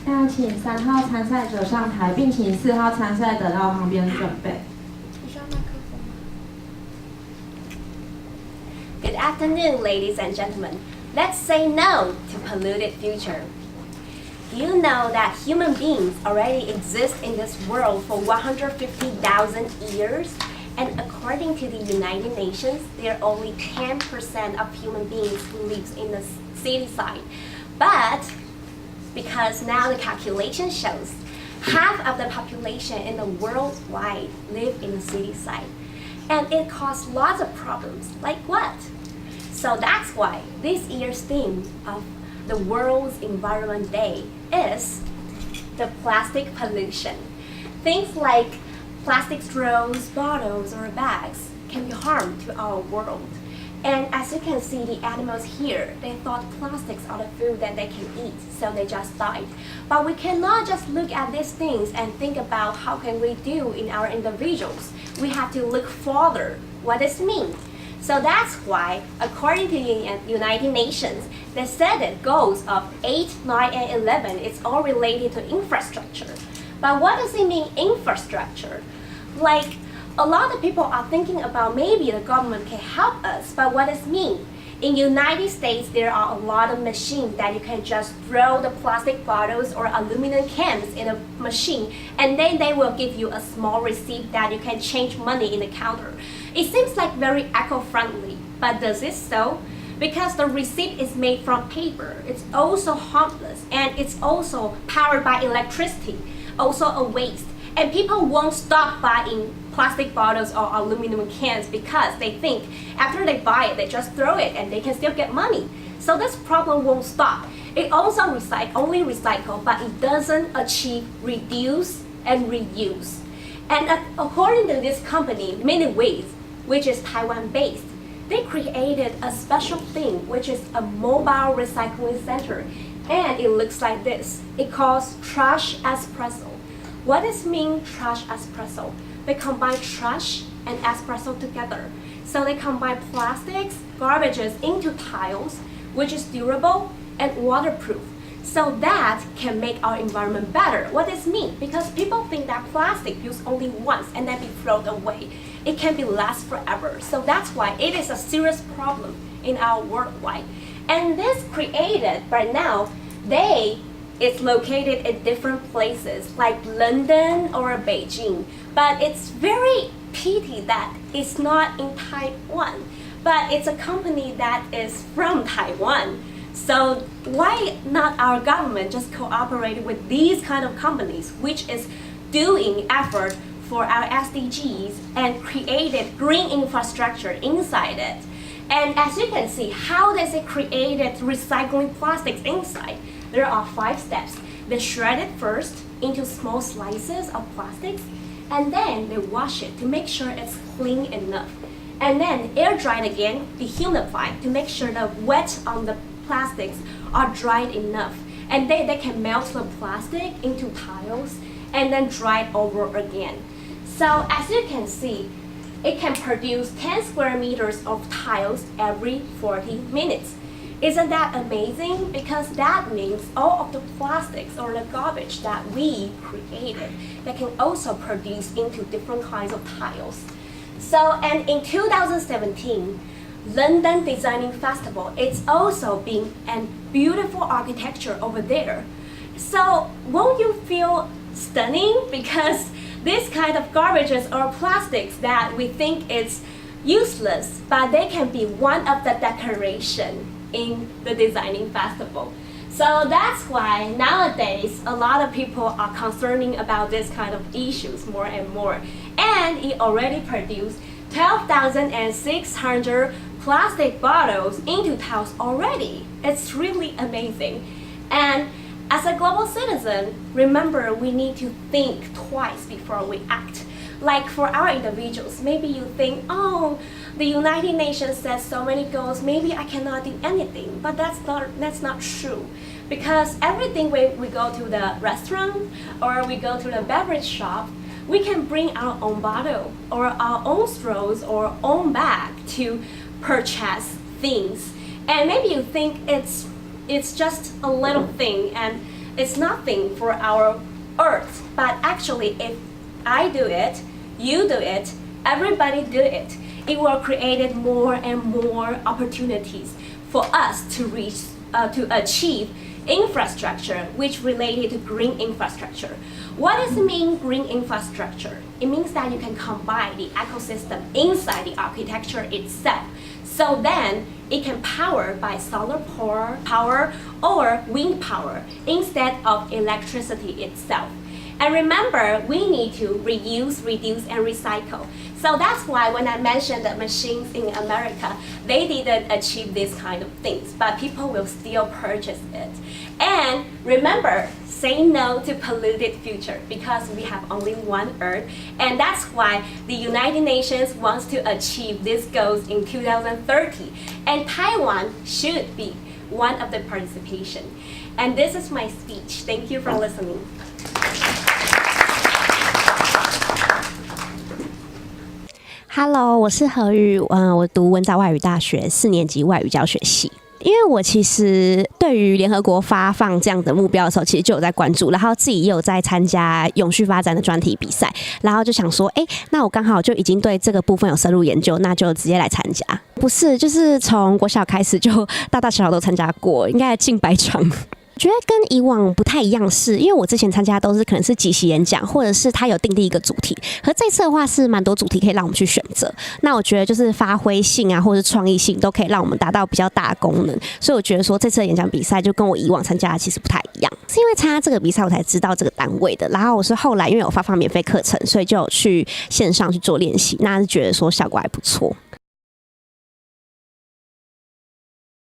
那请3号参赛者上台，并请4号参赛者到旁边准备。Good afternoon, ladies and gentlemen. Let's say no to polluted future. Do you know that human beings already exist in this world for 150,000 years? And according to the United Nations, there are only 10% of human beings who live in the city side. But because now the calculation shows half of the population in the worldwide live in the city side. And it causes lots of problems, like what? So that's why this year's theme of the World's Environment Day is the plastic pollution. Things like plastic straws, bottles, or bags can be harm to our world. And as you can see, the animals here, they thought plastics are the food that they can eat, so they just died. But we cannot just look at these things and think about how can we do in our individuals. We have to look further. What does it mean? So that's why, according to the United Nations, they said that goals of 8, 9, and 11 is all related to infrastructure. But what does it mean, infrastructure? Like, a lot of people are thinking about maybe the government can help us, but what does it mean? In the United States, there are a lot of machines that you can just throw the plastic bottles or aluminum cans in a machine, and then they will give you a small receipt that you can change money in the counter. It seems like very eco-friendly, but does it so? Because the receipt is made from paper, it's also harmless, and it's also powered by electricity, also a waste. And people won't stop buying plastic bottles or aluminum cans because they think after they buy it, they just throw it and they can still get money. So this problem won't stop. It also only recycle, but it doesn't achieve reduce and reuse. And according to this company, Waste, which is Taiwan-based, they created a special thing, which is a mobile recycling center. And it looks like this. It calls Trash Espresso. What does mean trash espresso? They combine trash and espresso together. So they combine plastics, garbages into tiles, which is durable and waterproof. So that can make our environment better. What does it mean? Because people think that plastic used only once and then be thrown away. It can be last forever. So that's why it is a serious problem in our worldwide. And this created, right now, it's located in different places like London or Beijing, but it's very pity that it's not in Taiwan, but it's a company that is from Taiwan. So why not our government just cooperate with these kind of companies, which is doing effort for our SDGs and created green infrastructure inside it. And as you can see, how does it create recycling plastics inside? There are 5 steps. They shred it first into small slices of plastics, and then they wash it to make sure it's clean enough. And then air dry it again, dehumidify to make sure the wet on the plastics are dried enough. And then they can melt the plastic into tiles and then dry it over again. So as you can see, it can produce 10 square meters of tiles every 40 minutes. Isn't that amazing? Because that means all of the plastics or the garbage that we created that can also produce into different kinds of tiles. So, and in 2017, London Designing Festival, it's also being a beautiful architecture over there. So won't you feel stunning? Because this kind of garbages or plastics that we think is useless, but they can be one of the decoration in the designing festival. So that's why nowadays a lot of people are concerning about this kind of issues more and more. And it already produced 12,600 plastic bottles into tiles already. It's really amazing. And as a global citizen, remember we need to think twice before we act. Like for our individuals, maybe you think, oh, the United Nations says so many goals, maybe I cannot do anything. But that's not true. Because everything we go to the restaurant or we go to the beverage shop, we can bring our own bottle or our own straws or own bag to purchase things. And maybe you think it's just a little thing and it's nothing for our Earth. But actually, if I do it, you do it, everybody do it, it will create more and more opportunities for us to achieve infrastructure, which related to green infrastructure. What does it mean, green infrastructure? It means that you can combine the ecosystem inside the architecture itself. So then it can power by solar power or wind power instead of electricity itself. And remember, we need to reuse, reduce, and recycle. So that's why when I mentioned the machines in America, they didn't achieve these kind of things, but people will still purchase it. And remember, say no to polluted future because we have only one Earth, and that's why the United Nations wants to achieve these goals in 2030, and Taiwan should be one of the participation. And this is my speech. Thank you for listening. Hello， 我是何宇，我读文藻外语大学4年级外语教学系。因为我其实对于联合国发放这样的目标的时候，其实就有在关注，然后自己也有在参加永续发展的专题比赛，然后就想说，那我刚好就已经对这个部分有深入研究，那就直接来参加。不是，就是从国小开始就大大小小都参加过，应该近100场。觉得跟以往不太一样是，因为我之前参加都是可能是即席演讲，或者是他有定一个主题，可这次的话是蛮多主题可以让我们去选择。那我觉得就是发挥性啊，或者是创意性都可以让我们达到比较大的功能，所以我觉得说这次的演讲比赛就跟我以往参加的其实不太一样。是因为参加这个比赛我才知道这个单位的，然后我是后来因为有发放免费课程，所以就有去线上去做练习，那是觉得说效果还不错。